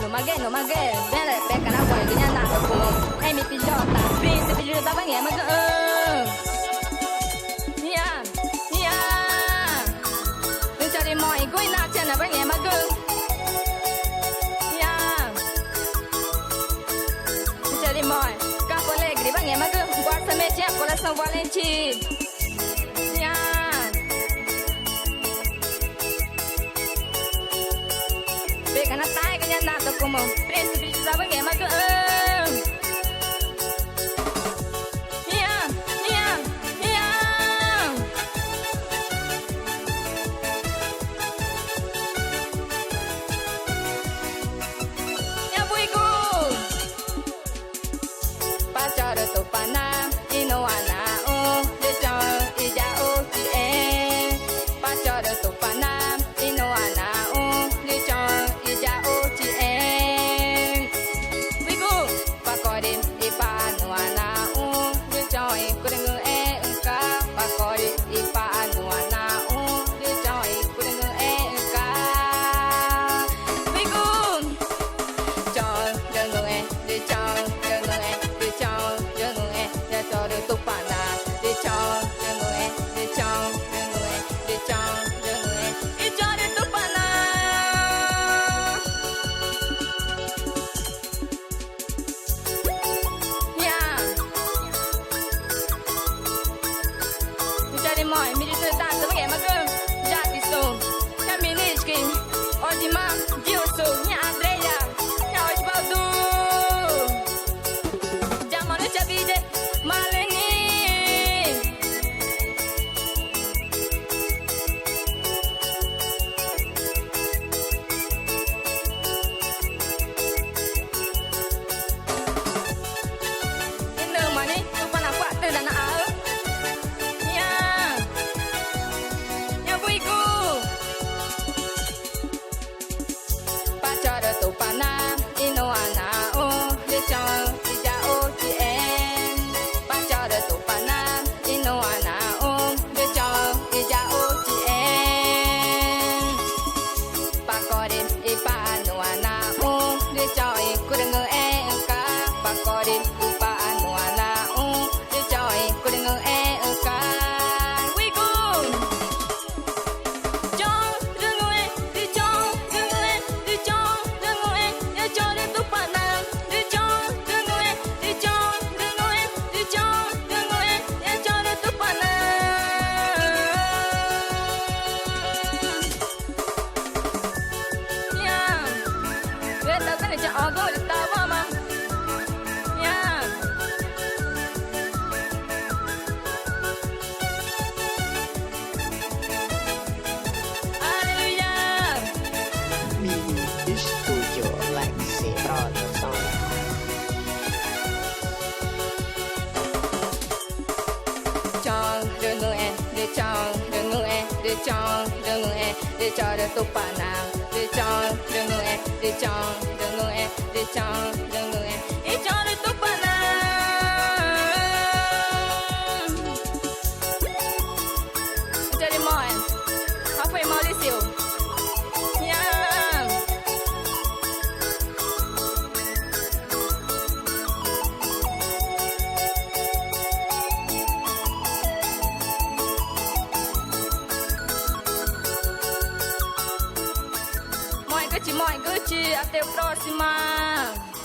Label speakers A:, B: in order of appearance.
A: no maghe, bene pecca na poi che ne andato come MTJ, principe di da banhe ma ya ya mencari moi goi na chana banhe ma ya mencari moi Campo Alegre banhe ma guarda me tia coração Valentim ya pecca na tai che ne andato come principe di da banhe ma tu pana ino ana o de cho I ja o ti e pa cho de tu pana ino ana o de cho I ja o ti e we go pa ko de I pa no ana o de cho I ku de e ka pa ko de I pa no ana o de cho I ku de e ka we go cho de e de cho tu pana de chong de chong de chong de chong de tu pana ya jadi moi mi dice tanto perché ma che già ti sto camminischi oggi ma io so mia Andrea ya oggi vado jamone chabide Maleni Ini mana tu pana kuat tu dan au ya ya buiku pacar tu pana ino ana o de chong ja o ti en pacar tu pana ino ana o de chong ja o ti en pakore I pa no ana o de chong ku de e ka pakore I pa no ana o de chong ku de e ka we go chong de e de chong de chong de chong de tu pana de chong de chong de chong de chong tu pana ya veta bene cha ago ta mama ya hallelujah
B: Mi studio Lexi Production.
A: chong de chong de chong de cho de tu pana de chong de chong de chong I cho de tu pana jadi moi apa yang mau lisiu ya Moi Gucci, até a próxima!